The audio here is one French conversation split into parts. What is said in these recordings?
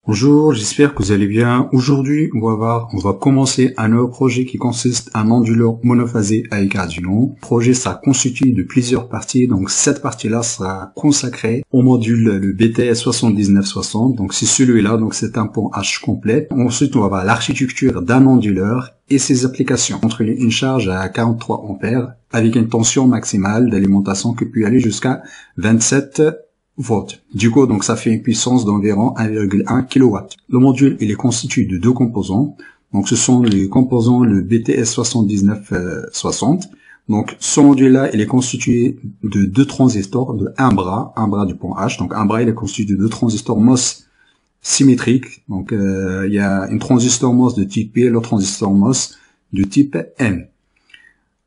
Bonjour, j'espère que vous allez bien. Aujourd'hui, on va commencer un nouveau projet qui consiste en un onduleur monophasé avec Arduino. Le projet sera constitué de plusieurs parties, donc cette partie-là sera consacrée au module le BTS 7960. Donc c'est celui-là, donc c'est un pont H complet. Ensuite, on va voir l'architecture d'un onduleur et ses applications. Contrôler une charge à 43 ampères avec une tension maximale d'alimentation qui peut aller jusqu'à 27 volts. Du coup, donc ça fait une puissance d'environ 1,1 kW. Le module, il est constitué de deux composants. Donc ce sont les composants le BTS 7960. Donc ce module-là, il est constitué de deux transistors, de un bras du pont H. Donc un bras, il est constitué de deux transistors MOS symétriques. Donc il y a une transistor MOS de type P et l'autre transistor MOS de type N.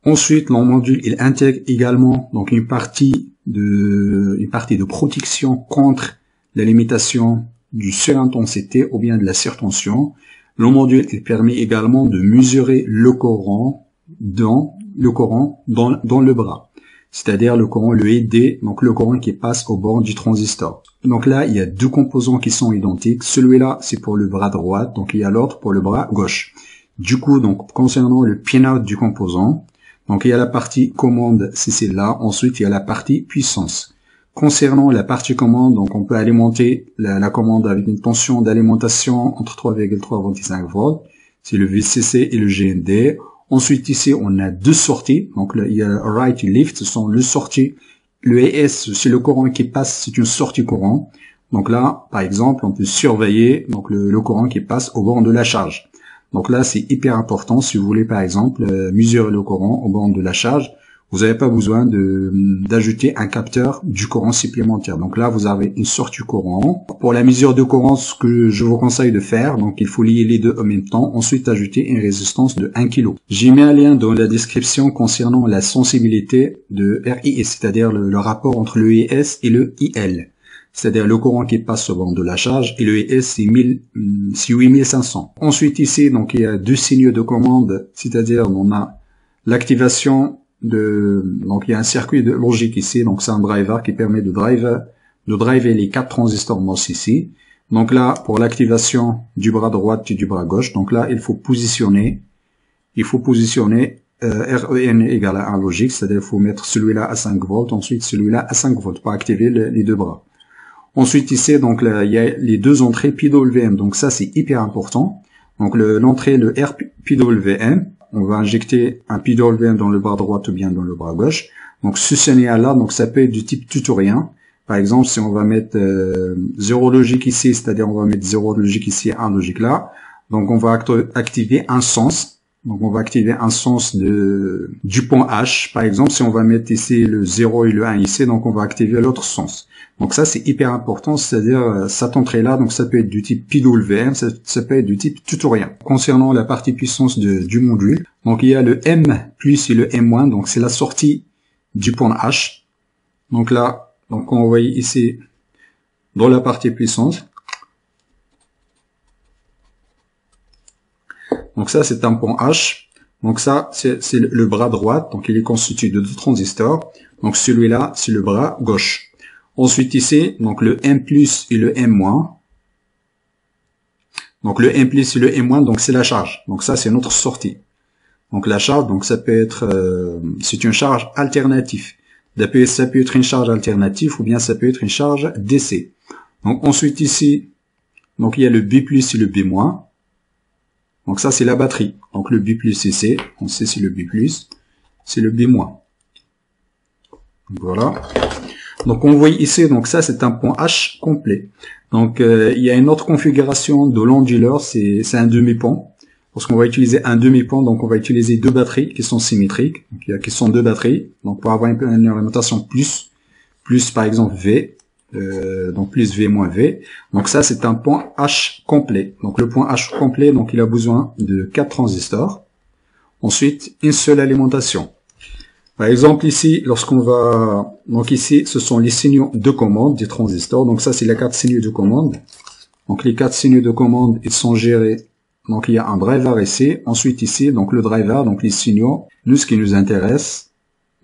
Ensuite, le module, il intègre également donc une partie de protection contre la limitation du surintensité ou bien de la surtension. Le module, il permet également de mesurer le courant dans le bras. C'est-à-dire le courant, le ID, donc le courant qui passe au bord du transistor. Donc là, il y a deux composants qui sont identiques. Celui-là, c'est pour le bras droit, donc il y a l'autre pour le bras gauche. Du coup, donc, concernant le pin-out du composant, donc il y a la partie commande, c'est celle-là. Ensuite, il y a la partie puissance. Concernant la partie commande, donc on peut alimenter la commande avec une tension d'alimentation entre 3,3 volts et 5 volts. C'est le VCC et le GND. Ensuite, ici, on a deux sorties. Donc là, il y a right et left, ce sont les sorties. Le ES, c'est le courant qui passe, c'est une sortie courant. Donc là, par exemple, on peut surveiller donc le courant qui passe au bord de la charge. Donc là, c'est hyper important. Si vous voulez, par exemple, mesurer le courant au bord de la charge, vous n'avez pas besoin d'ajouter un capteur du courant supplémentaire. Donc là, vous avez une sortie courant. Pour la mesure de courant, ce que je vous conseille de faire, donc il faut lier les deux en même temps. Ensuite, ajouter une résistance de 1 kg. J'ai mis un lien dans la description concernant la sensibilité de RIS, c'est-à-dire le rapport entre le IS et le IL. C'est-à-dire le courant qui passe au bord de la charge, et le ES c'est 8500. Ensuite ici, donc il y a deux signaux de commande, c'est-à-dire on a l'activation donc il y a un circuit de logique ici, donc c'est un driver qui permet de driver les quatre transistors MOS ici. Donc là, pour l'activation du bras droit et du bras gauche, donc là il faut positionner REN égale à 1 logique, c'est-à-dire il faut mettre celui-là à 5 volts, ensuite celui-là à 5 volts pour activer les deux bras. Ensuite ici, donc là, il y a les deux entrées PWM, donc ça c'est hyper important. Donc l'entrée, le RPWM, on va injecter un PWM dans le bras droit ou bien dans le bras gauche. Donc ce signal-là, donc ça peut être du type tutorien. Par exemple, si on va mettre 0 logique ici, c'est-à-dire on va mettre 0 logique ici, 1 logique là, donc on va activer un sens. Donc on va activer un sens du pont H. Par exemple, si on va mettre ici le 0 et le 1 ici, donc on va activer l'autre sens. Donc ça c'est hyper important, c'est-à-dire cette entrée-là, donc ça peut être du type PWM, ça peut être du type tutorien. Concernant la partie puissance du module, donc il y a le M+ et le M-, donc c'est la sortie du pont H. Donc là, donc on voit ici dans la partie puissance. Donc ça, c'est un pont H. Donc ça, c'est le bras droit. Donc il est constitué de deux transistors. Donc celui-là, c'est le bras gauche. Ensuite ici, donc le M+ et le M-. Donc le M+ et le M-, donc c'est la charge. Donc ça, c'est notre sortie. Donc la charge, donc ça peut être, c'est une charge alternative. Ça peut être une charge alternative ou bien ça peut être une charge DC. Donc ensuite ici, donc il y a le B+ et le B-. Donc ça, c'est la batterie. Donc le B+ ici, on sait c'est le B+, c'est le B-. Donc voilà. Donc on voit ici, donc ça c'est un pont H complet. Donc il y a une autre configuration de l'onduleur, c'est un demi-pont. Lorsqu'on va utiliser un demi-pont, donc on va utiliser deux batteries qui sont symétriques. Donc il y a qui sont deux batteries. Donc pour avoir une alimentation plus par exemple V. Donc plus V moins V. Donc ça c'est un pont H complet. Donc le pont H complet, donc il a besoin de 4 transistors. Ensuite, une seule alimentation. Par exemple ici, lorsqu'on va, donc ici ce sont les signaux de commande des transistors. Donc ça c'est les 4 signaux de commande. Donc les 4 signaux de commande, ils sont gérés. Donc il y a un driver ici. Ensuite ici, donc le driver, donc les signaux, nous ce qui nous intéresse,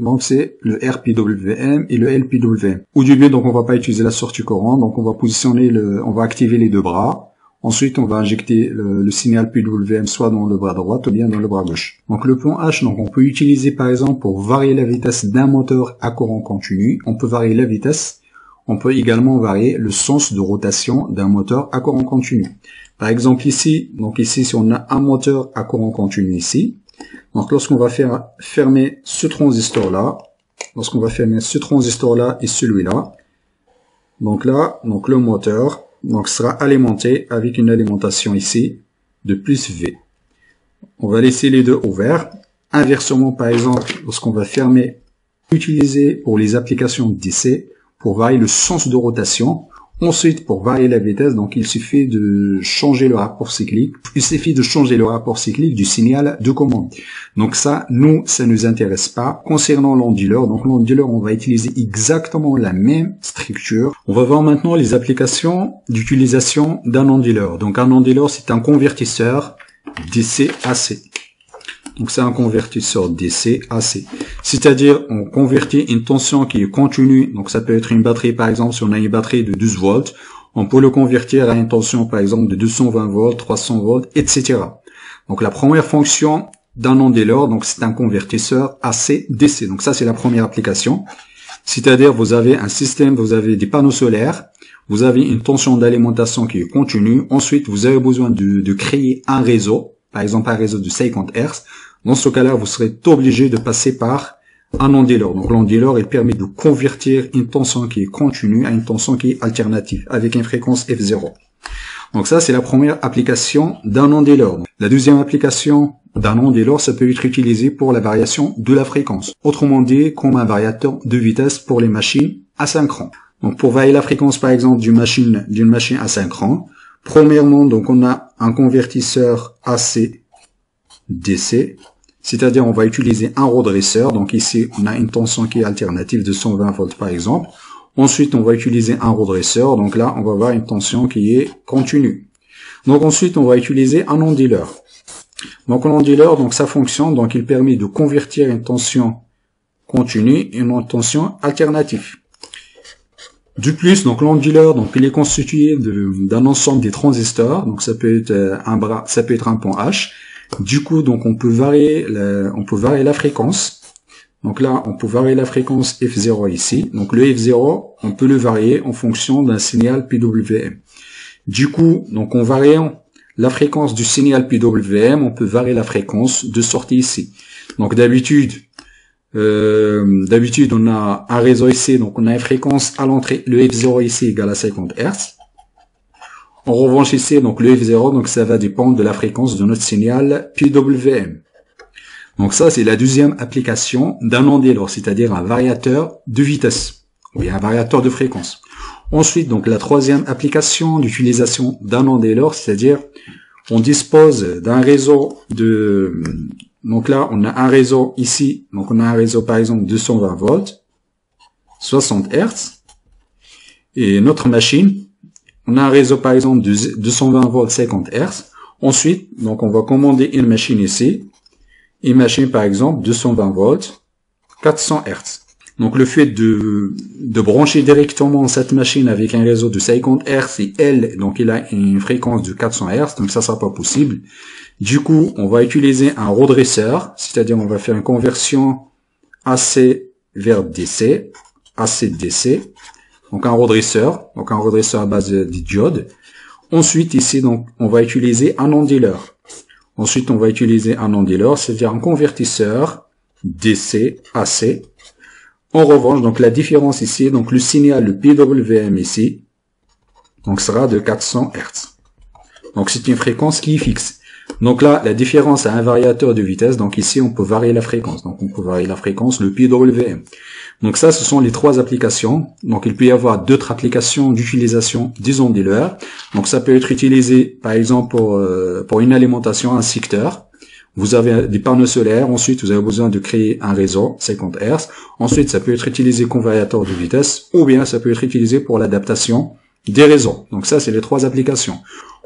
donc c'est le RPWM et le LPWM. Au début, donc on va pas utiliser la sortie courant, donc on va positionner on va activer les deux bras. Ensuite, on va injecter le signal PWM soit dans le bras droit ou bien dans le bras gauche. Donc le plan H, donc on peut utiliser par exemple pour varier la vitesse d'un moteur à courant continu. On peut varier la vitesse. On peut également varier le sens de rotation d'un moteur à courant continu. Par exemple ici, si on a un moteur à courant continu ici, donc lorsqu'on va fermer ce transistor là, et celui-là, donc là, le moteur sera alimenté avec une alimentation ici de plus V. On va laisser les deux ouverts. Inversement, par exemple, lorsqu'on va fermer, utiliser pour les applications DC pour varier le sens de rotation. Ensuite, pour varier la vitesse, donc il suffit de changer le rapport cyclique. Du signal de commande. Donc ça nous intéresse pas. Concernant l'onduleur, donc l'onduleur, on va utiliser exactement la même structure. On va voir maintenant les applications d'utilisation d'un onduleur. Donc un onduleur, c'est un convertisseur DC-AC. Donc c'est un convertisseur DC-AC. C'est-à-dire, on convertit une tension qui est continue. Donc ça peut être une batterie, par exemple, si on a une batterie de 12 volts, on peut le convertir à une tension, par exemple, de 220 volts, 300 volts, etc. Donc la première fonction d'un onduleur, donc c'est un convertisseur AC-DC. Donc ça, c'est la première application. C'est-à-dire, vous avez un système, vous avez des panneaux solaires, vous avez une tension d'alimentation qui est continue. Ensuite, vous avez besoin de créer un réseau, par exemple un réseau de 50 Hz. Dans ce cas-là, vous serez obligé de passer par un onduleur. Donc l'onduleur, il permet de convertir une tension qui est continue à une tension qui est alternative, avec une fréquence F0. Donc ça, c'est la première application d'un onduleur. La deuxième application d'un onduleur, ça peut être utilisé pour la variation de la fréquence. Autrement dit, comme un variateur de vitesse pour les machines asynchrones. Donc pour varier la fréquence, par exemple, d'une machine asynchrone, premièrement, donc on a un convertisseur AC-DC, c'est-à-dire on va utiliser un redresseur. Donc ici, on a une tension qui est alternative de 120 volts par exemple. Ensuite, on va utiliser un redresseur. Donc là, on va avoir une tension qui est continue. Donc ensuite, on va utiliser un onduleur. Donc l'onduleur, donc sa fonction, donc il permet de convertir une tension continue en une tension alternative. Du plus, donc l'onduleur, donc il est constitué d'un ensemble des transistors. Donc ça peut être un pont H. Du coup, donc on peut varier la fréquence. Donc là, on peut varier la fréquence F0 ici. Donc le F0, on peut le varier en fonction d'un signal PWM. Du coup, donc en variant la fréquence du signal PWM, on peut varier la fréquence de sortie ici. Donc d'habitude, on a un réseau ici, donc on a une fréquence à l'entrée, le F0 ici égale à 50 Hz. En revanche ici, donc le F0, donc ça va dépendre de la fréquence de notre signal PWM. Donc ça, c'est la deuxième application d'un onduleur, c'est-à-dire un variateur de vitesse, ou bien un variateur de fréquence. Ensuite, donc la troisième application d'utilisation d'un onduleur, c'est-à-dire on dispose d'un réseau donc là, on a un réseau ici, donc on a un réseau par exemple 220 volts, 60 Hz, et notre machine, on a un réseau par exemple de 220 volts, 50 Hz. Ensuite, donc on va commander une machine ici, une machine par exemple 220 volts, 400 Hz. Donc le fait de brancher directement cette machine avec un réseau de 50 Hz et elle, donc il a une fréquence de 400 Hz, donc ça sera pas possible. Du coup, on va utiliser un redresseur, c'est-à-dire on va faire une conversion AC vers DC, AC-DC, donc un redresseur à base de diode. Ensuite, ici, donc, on va utiliser un onduleur. Ensuite, on va utiliser un onduleur, c'est-à-dire un convertisseur DC-AC. En revanche, donc la différence ici, donc le signal, le PWM ici, donc sera de 400 Hz. Donc c'est une fréquence qui est fixe. Donc là, la différence à un variateur de vitesse, donc ici on peut varier la fréquence. Donc on peut varier la fréquence, le PWM. Donc ça, ce sont les trois applications. Donc il peut y avoir d'autres applications d'utilisation des onduleurs. Donc ça peut être utilisé, par exemple, pour une alimentation, un secteur. Vous avez des panneaux solaires, ensuite vous avez besoin de créer un réseau 50 Hz. Ensuite, ça peut être utilisé comme variateur de vitesse, ou bien ça peut être utilisé pour l'adaptation des réseaux. Donc ça, c'est les trois applications.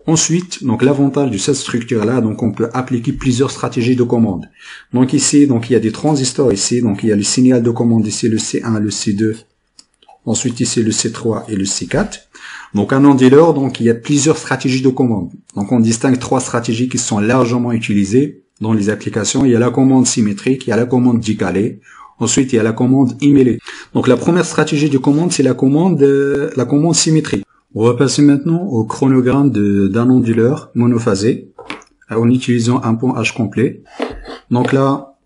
Ensuite, donc l'avantage de cette structure-là, donc on peut appliquer plusieurs stratégies de commande. Donc ici, donc il y a des transistors ici, donc il y a le signal de commande ici, le C1, le C2. Ensuite, ici, le C3 et le C4. Donc, un non-dealer, donc, il y a plusieurs stratégies de commande. Donc, on distingue 3 stratégies qui sont largement utilisées dans les applications. Il y a la commande symétrique, il y a la commande décalée. Ensuite, il y a la commande emailée. Donc, la première stratégie de commande, c'est la commande symétrique. On va passer maintenant au chronogramme d'un non-dealer monophasé en utilisant un pont H complet. Donc là,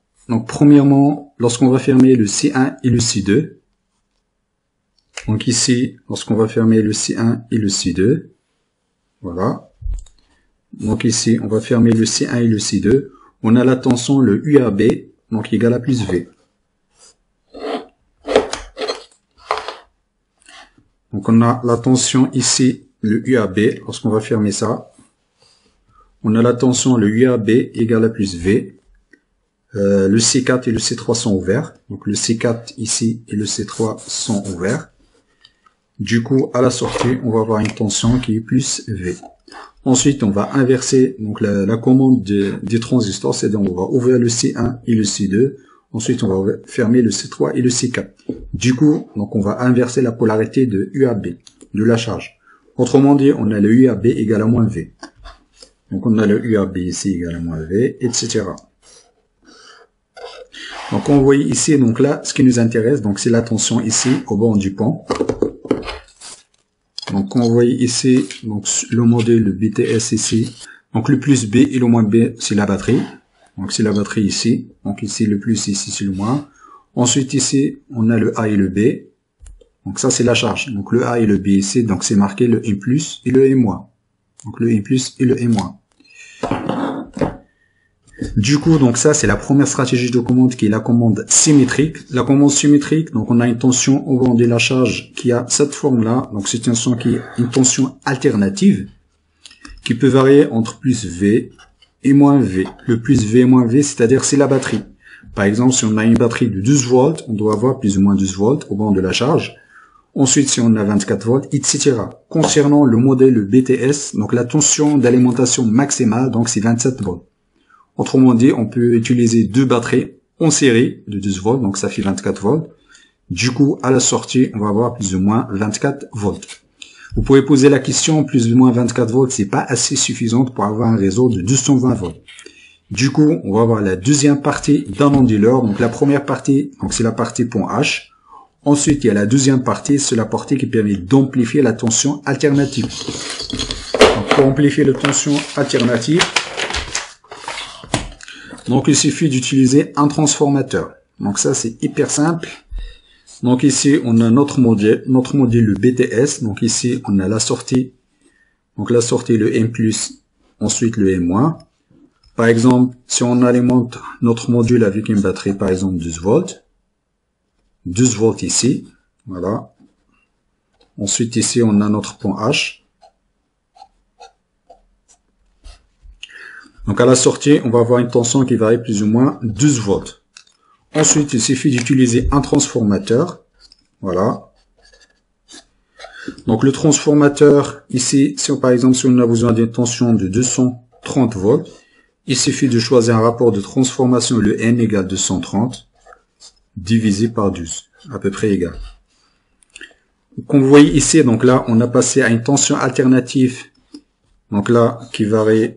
premièrement, lorsqu'on va fermer le C1 et le C2, donc ici, lorsqu'on va fermer le C1 et le C2, voilà. Donc ici, on va fermer le C1 et le C2. On a la tension, le UAB, donc égal à plus V. Donc on a la tension ici, le UAB, lorsqu'on va fermer ça. On a la tension, le UAB égal à plus V. Le C4 et le C3 sont ouverts. Donc le C4 ici et le C3 sont ouverts. Du coup, à la sortie, on va avoir une tension qui est plus V. Ensuite, on va inverser donc la commande des transistors, c'est-à-dire on va ouvrir le C1 et le C2. Ensuite, on va fermer le C3 et le C4. Du coup, donc on va inverser la polarité de UAB, de la charge. Autrement dit, on a le UAB égal à moins V. Donc on a le UAB ici égal à moins V, etc. Donc on voit ici, donc là, ce qui nous intéresse, donc c'est la tension ici au bord du pont. Donc on voit ici donc le modèle le BTS ici. Donc le plus B et le moins B, c'est la batterie. Donc c'est la batterie ici. Donc ici le plus, ici c'est le moins. Ensuite ici, on a le A et le B. Donc ça c'est la charge. Donc le A et le B ici, donc c'est marqué le M+, et le M-. Donc le M+, et le M-. Du coup, donc ça, c'est la première stratégie de commande qui est la commande symétrique. La commande symétrique, donc on a une tension au bord de la charge qui a cette forme-là. Donc c'est une tension qui est une tension alternative qui peut varier entre plus V et moins V. Le plus V et moins V, c'est-à-dire c'est la batterie. Par exemple, si on a une batterie de 12 volts, on doit avoir plus ou moins 12 volts au bord de la charge. Ensuite, si on a 24 volts, etc. Concernant le modèle BTS, donc la tension d'alimentation maximale, donc c'est 27 volts. Autrement dit, on peut utiliser 2 batteries en série de 12 volts, donc ça fait 24 volts. Du coup, à la sortie, on va avoir plus ou moins 24 volts. Vous pouvez poser la question, plus ou moins 24 volts, c'est pas assez suffisant pour avoir un réseau de 220 volts. Du coup, on va avoir la deuxième partie d'un non-dealer. Donc la première partie, donc c'est la partie pont H. Ensuite, il y a la deuxième partie, c'est la partie qui permet d'amplifier la tension alternative. Donc, pour amplifier la tension alternative, donc il suffit d'utiliser un transformateur. Donc ça c'est hyper simple. Donc ici on a notre modèle le BTS. Donc ici on a la sortie. Donc la sortie le M+, ensuite le M-. Par exemple, si on alimente notre module avec une batterie par exemple 12 volts. 12 volts ici. Voilà. Ensuite ici on a notre pont H. Donc à la sortie, on va avoir une tension qui varie plus ou moins 12 volts. Ensuite, il suffit d'utiliser un transformateur. Voilà. Donc le transformateur, ici, si par exemple si on a besoin d'une tension de 230 volts, il suffit de choisir un rapport de transformation, le N égale 230, divisé par 12, à peu près égal. Comme vous voyez ici, donc là, on a passé à une tension alternative, donc là, qui varie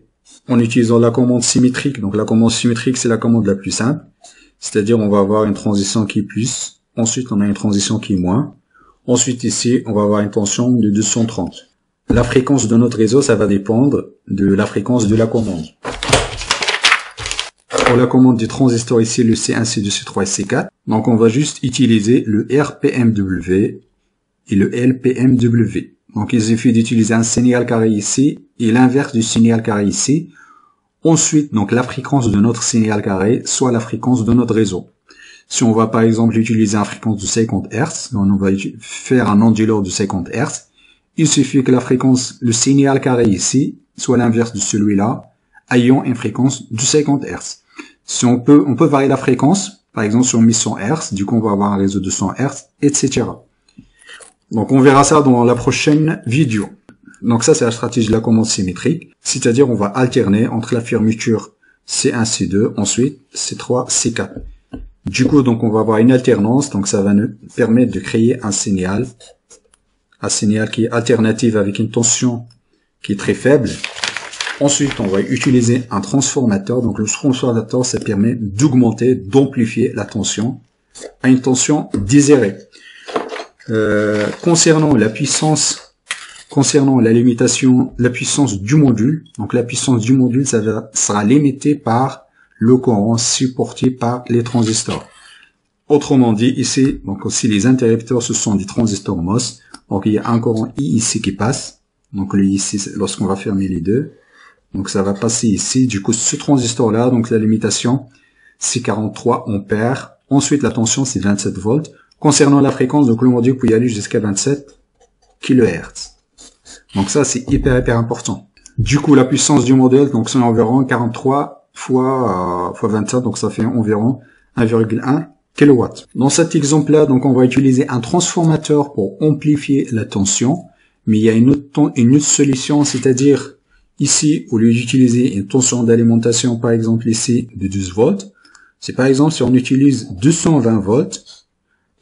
en utilisant la commande symétrique. Donc la commande symétrique, c'est la commande la plus simple. C'est-à-dire, on va avoir une transition qui est plus. Ensuite, on a une transition qui est moins. Ensuite, ici, on va avoir une tension de 230. La fréquence de notre réseau, ça va dépendre de la fréquence de la commande. Pour la commande des transistors, ici, le C1, C2, C3 et C4. Donc, on va juste utiliser le RPMW et le LPMW. Donc, il suffit d'utiliser un signal carré ici et l'inverse du signal carré ici. Ensuite, donc, la fréquence de notre signal carré, soit la fréquence de notre réseau. Si on va, par exemple, utiliser une fréquence de 50 Hz, donc on va faire un onduleur de 50 Hz, il suffit que la fréquence, le signal carré ici, soit l'inverse de celui-là, ayant une fréquence de 50 Hz. Si on peut varier la fréquence, par exemple, si on met 100 Hz, du coup, on va avoir un réseau de 100 Hz, etc. Donc on verra ça dans la prochaine vidéo. Donc ça c'est la stratégie de la commande symétrique, c'est-à-dire on va alterner entre la fermeture C1, C2, ensuite C3, C4. Du coup, donc on va avoir une alternance, donc ça va nous permettre de créer un signal qui est alternatif avec une tension qui est très faible. Ensuite, on va utiliser un transformateur. Donc le transformateur, ça permet d'augmenter, d'amplifier la tension à une tension désirée. Concernant la puissance, concernant la limitation, la puissance du module, donc la puissance du module, sera limitée par le courant supporté par les transistors. Autrement dit, ici, donc aussi les interrupteurs, ce sont des transistors MOS. Donc il y a un courant I ici qui passe. Donc le ici, lorsqu'on va fermer les deux, donc ça va passer ici. Du coup, ce transistor-là, donc la limitation, c'est 43 ampères. Ensuite, la tension, c'est 27 volts. Concernant la fréquence, donc le module peut y aller jusqu'à 27 kHz. Donc ça, c'est hyper important. Du coup, la puissance du modèle, donc c'est environ 43 fois 27, donc ça fait environ 1,1 kW. Dans cet exemple-là, donc on va utiliser un transformateur pour amplifier la tension, mais il y a une autre solution, c'est-à-dire ici, au lieu d'utiliser une tension d'alimentation, par exemple ici, de 12 volts, c'est par exemple si on utilise 220 volts,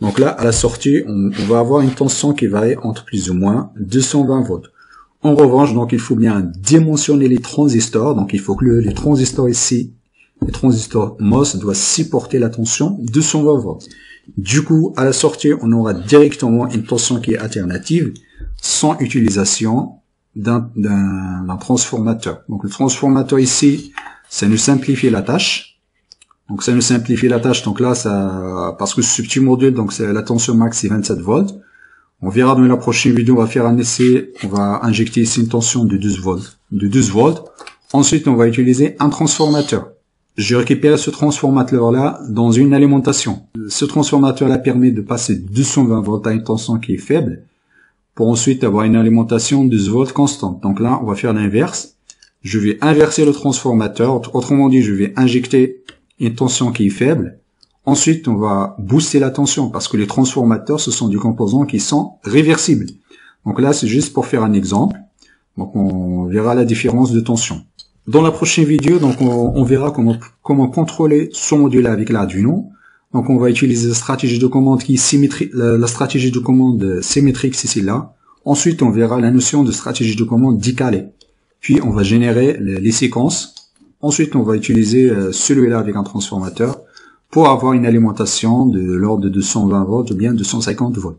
donc là, à la sortie, on va avoir une tension qui varie entre plus ou moins 220 volts. En revanche, donc il faut bien dimensionner les transistors, donc il faut que les transistors ici, les transistors MOS doivent supporter la tension 220 volts. Du coup, à la sortie, on aura directement une tension qui est alternative, sans utilisation d'un transformateur. Donc le transformateur ici, ça nous simplifie la tâche. Donc ça nous simplifie la tâche. Donc là, ça, parce que ce petit module, donc la tension max c'est 27 volts. On verra dans la prochaine vidéo, on va faire un essai, on va injecter ici une tension de 12 volts. Ensuite, on va utiliser un transformateur. Je récupère ce transformateur-là dans une alimentation. Ce transformateur-là permet de passer 220 volts à une tension qui est faible, pour ensuite avoir une alimentation de 12 volts constante. Donc là, on va faire l'inverse. Je vais inverser le transformateur, autrement dit, je vais injecter une tension qui est faible. Ensuite, on va booster la tension, parce que les transformateurs, ce sont des composants qui sont réversibles. Donc là, c'est juste pour faire un exemple. Donc on verra la différence de tension. Dans la prochaine vidéo, donc on verra comment contrôler ce module avec l'Arduino. Donc on va utiliser la stratégie de commande qui est symétrique, la stratégie de commande symétrique, c'est celle-là. Ensuite, on verra la notion de stratégie de commande décalée. Puis on va générer les séquences. Ensuite, on va utiliser celui-là avec un transformateur pour avoir une alimentation de l'ordre de 220 volts ou bien 250 volts.